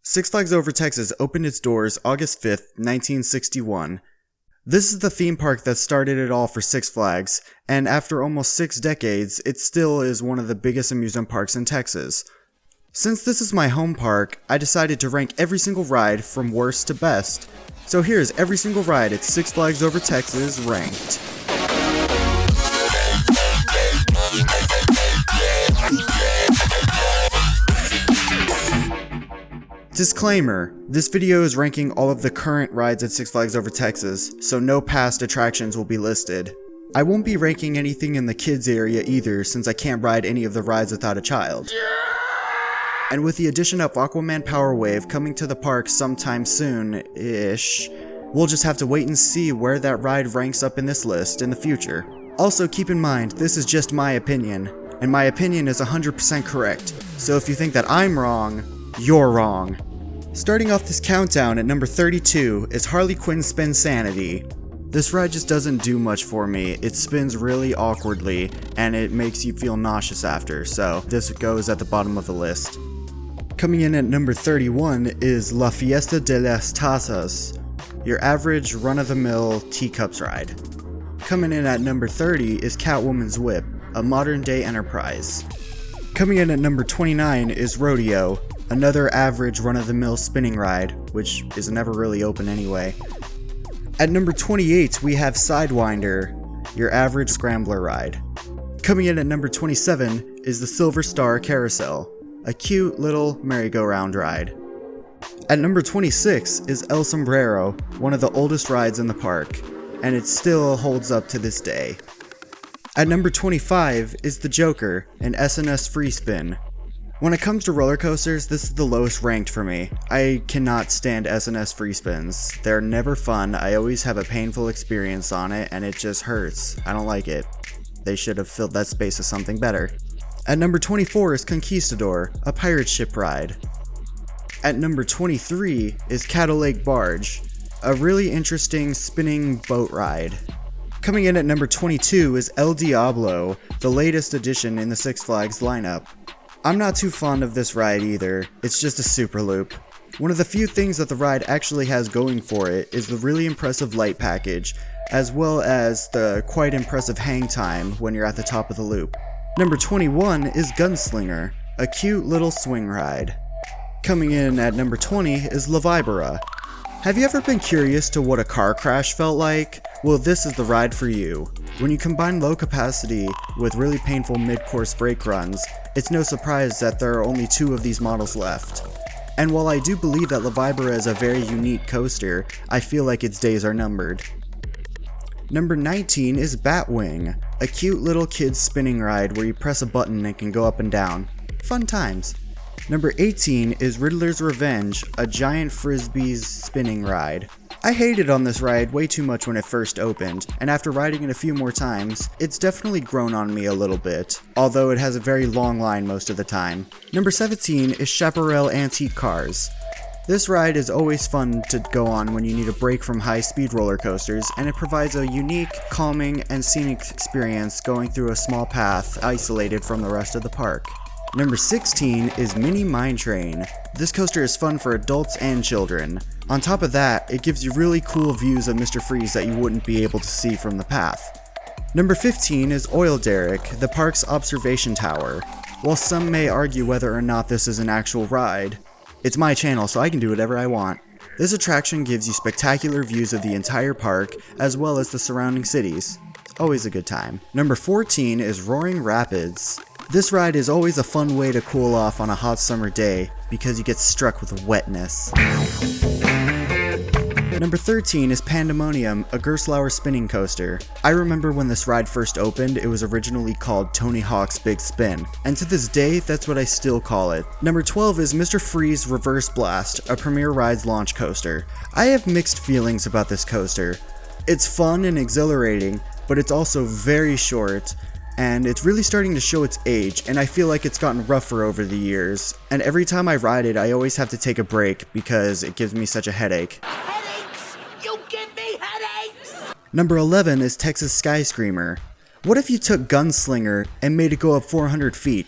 Six Flags Over Texas opened its doors August 5th, 1961. This is the theme park that started it all for Six Flags, and after almost 6 decades, it still is one of the biggest amusement parks in Texas. Since this is my home park, I decided to rank every single ride from worst to best. So here's every single ride at Six Flags Over Texas ranked. Disclaimer, this video is ranking all of the current rides at Six Flags Over Texas, so no past attractions will be listed. I won't be ranking anything in the kids area either, since I can't ride any of the rides without a child. And with the addition of Aquaman Power Wave coming to the park sometime soon-ish, we'll just have to wait and see where that ride ranks up in this list in the future. Also keep in mind, this is just my opinion, and my opinion is 100% correct, so if you think that I'm wrong, you're wrong. Starting off this countdown at number 32 is Harley Quinn Spinsanity. This ride just doesn't do much for me. It spins really awkwardly and it makes you feel nauseous after, so this goes at the bottom of the list. Coming in at number 31 is La Fiesta de las Tazas, your average run-of-the-mill teacups ride. Coming in at number 30 is Catwoman's Whip, a modern-day enterprise. Coming in at number 29 is Rodeo, another average run-of-the-mill spinning ride, which is never really open anyway. At number 28 we have Sidewinder, your average scrambler ride. Coming in at number 27 is the Silver Star Carousel, a cute little merry-go-round ride. At number 26 is El Sombrero, one of the oldest rides in the park, and it still holds up to this day. At number 25 is the Joker, an S&S free spin. When it comes to roller coasters, this is the lowest ranked for me. I cannot stand S&S free spins. They're never fun, I always have a painful experience on it, and it just hurts. I don't like it. They should have filled that space with something better. At number 24 is Conquistador, a pirate ship ride. At number 23 is Cattle Lake Barge, a really interesting spinning boat ride. Coming in at number 22 is El Diablo, the latest addition in the Six Flags lineup. I'm not too fond of this ride either, it's just a super loop. One of the few things that the ride actually has going for it is the really impressive light package, as well as the quite impressive hang time when you're at the top of the loop. Number 21 is Gunslinger, a cute little swing ride. Coming in at number 20 is La Vibora. Have you ever been curious to what a car crash felt like? Well, this is the ride for you. When you combine low capacity with really painful mid-course brake runs, it's no surprise that there are only 2 of these models left. And while I do believe that La Vibora is a very unique coaster, I feel like its days are numbered. Number 19 is Batwing, a cute little kid's spinning ride where you press a button and it can go up and down. Fun times. Number 18 is Riddler's Revenge, a giant frisbee's spinning ride. I hated on this ride way too much when it first opened, and after riding it a few more times, it's definitely grown on me a little bit, although it has a very long line most of the time. Number 17 is Chaparral Antique Cars. This ride is always fun to go on when you need a break from high-speed roller coasters, and it provides a unique, calming, and scenic experience going through a small path isolated from the rest of the park. Number 16 is Mini Mine Train. This coaster is fun for adults and children. On top of that, it gives you really cool views of Mr. Freeze that you wouldn't be able to see from the path. Number 15 is Oil Derrick, the park's observation tower. While some may argue whether or not this is an actual ride, it's my channel so I can do whatever I want. This attraction gives you spectacular views of the entire park, as well as the surrounding cities. Always a good time. Number 14 is Roaring Rapids. This ride is always a fun way to cool off on a hot summer day, because you get struck with wetness. Number 13 is Pandemonium, a Gerstlauer spinning coaster. I remember when this ride first opened, it was originally called Tony Hawk's Big Spin, and to this day, that's what I still call it. Number 12 is Mr. Freeze Reverse Blast, a Premier Rides launch coaster. I have mixed feelings about this coaster. It's fun and exhilarating, but it's also very short, and it's really starting to show its age, and I feel like it's gotten rougher over the years, and every time I ride it I always have to take a break because it gives me such a headache. Headaches! You give me headaches! Number 11 is Texas Sky Screamer. What if you took Gunslinger and made it go up 400 feet?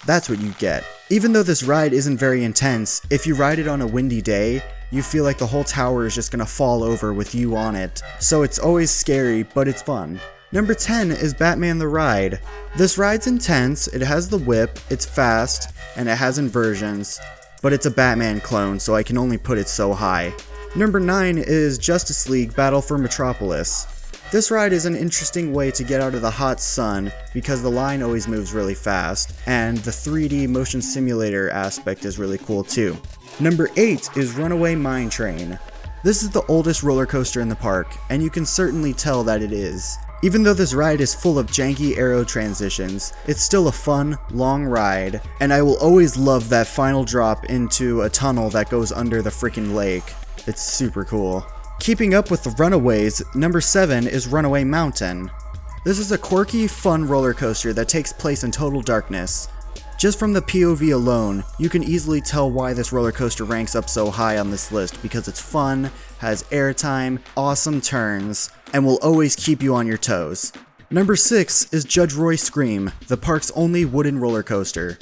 That's what you get. Even though this ride isn't very intense, if you ride it on a windy day, you feel like the whole tower is just gonna fall over with you on it. So it's always scary, but it's fun. Number 10 is Batman the Ride. This ride's intense, it has the whip, it's fast, and it has inversions, but it's a Batman clone, so I can only put it so high. Number 9 is Justice League Battle for Metropolis. This ride is an interesting way to get out of the hot sun because the line always moves really fast, and the 3D motion simulator aspect is really cool too. Number 8 is Runaway Mine Train. This is the oldest roller coaster in the park, and you can certainly tell that it is. Even though this ride is full of janky aero transitions, it's still a fun, long ride, and I will always love that final drop into a tunnel that goes under the freaking lake. It's super cool. Keeping up with the Runaways, number 7 is Runaway Mountain. This is a quirky, fun roller coaster that takes place in total darkness. Just from the POV alone, you can easily tell why this roller coaster ranks up so high on this list because it's fun, has airtime, awesome turns, and will always keep you on your toes. Number 6 is Judge Roy Scream, the park's only wooden roller coaster.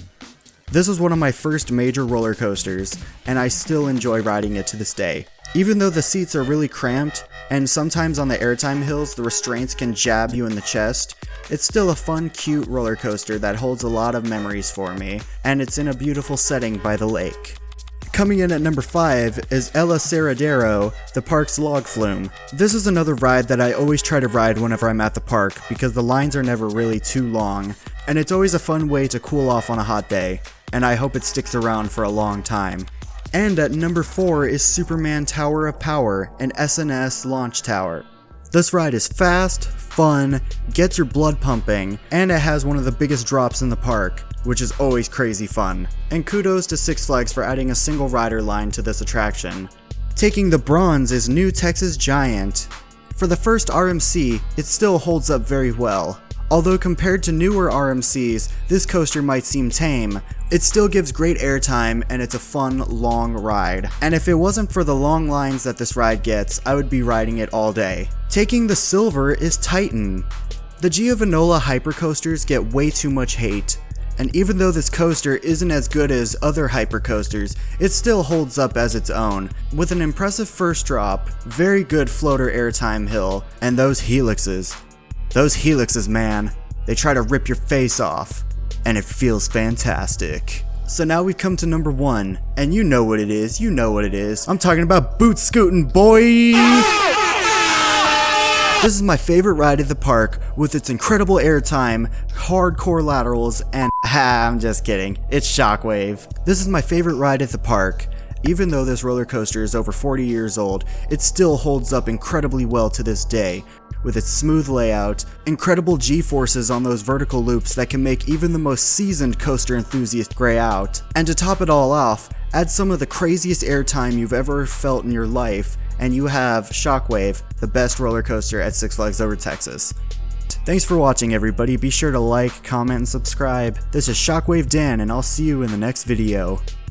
This was one of my first major roller coasters, and I still enjoy riding it to this day. Even though the seats are really cramped, and sometimes on the airtime hills the restraints can jab you in the chest, it's still a fun, cute roller coaster that holds a lot of memories for me, and it's in a beautiful setting by the lake. Coming in at number 5 is El Aserradero, the park's log flume. This is another ride that I always try to ride whenever I'm at the park because the lines are never really too long, and it's always a fun way to cool off on a hot day, and I hope it sticks around for a long time. And at number 4 is Superman Tower of Power, an SNS launch tower. This ride is fast, fun, gets your blood pumping, and it has one of the biggest drops in the park, which is always crazy fun. And kudos to Six Flags for adding a single rider line to this attraction. Taking the bronze is New Texas Giant. For the first RMC, it still holds up very well. Although compared to newer RMCs, this coaster might seem tame, it still gives great airtime and it's a fun, long ride. And if it wasn't for the long lines that this ride gets, I would be riding it all day. Taking the silver is Titan. The Giovanola hypercoasters get way too much hate, and even though this coaster isn't as good as other hypercoasters, it still holds up as its own, with an impressive first drop, very good floater airtime hill, and those helixes. Those helixes, man, they try to rip your face off, and it feels fantastic. So now we've come to number 1, and you know what it is, I'm talking about Boot Scootin', boy! This is my favorite ride at the park, with its incredible airtime, hardcore laterals, and I'm just kidding, it's Shockwave. This is my favorite ride at the park. Even though this roller coaster is over 40 years old, it still holds up incredibly well to this day. With its smooth layout, incredible G-forces on those vertical loops that can make even the most seasoned coaster enthusiast gray out. And to top it all off, add some of the craziest airtime you've ever felt in your life, and you have Shockwave, the best roller coaster at Six Flags Over Texas. Thanks for watching, everybody. Be sure to like, comment, and subscribe. This is Shockwave Dan, and I'll see you in the next video.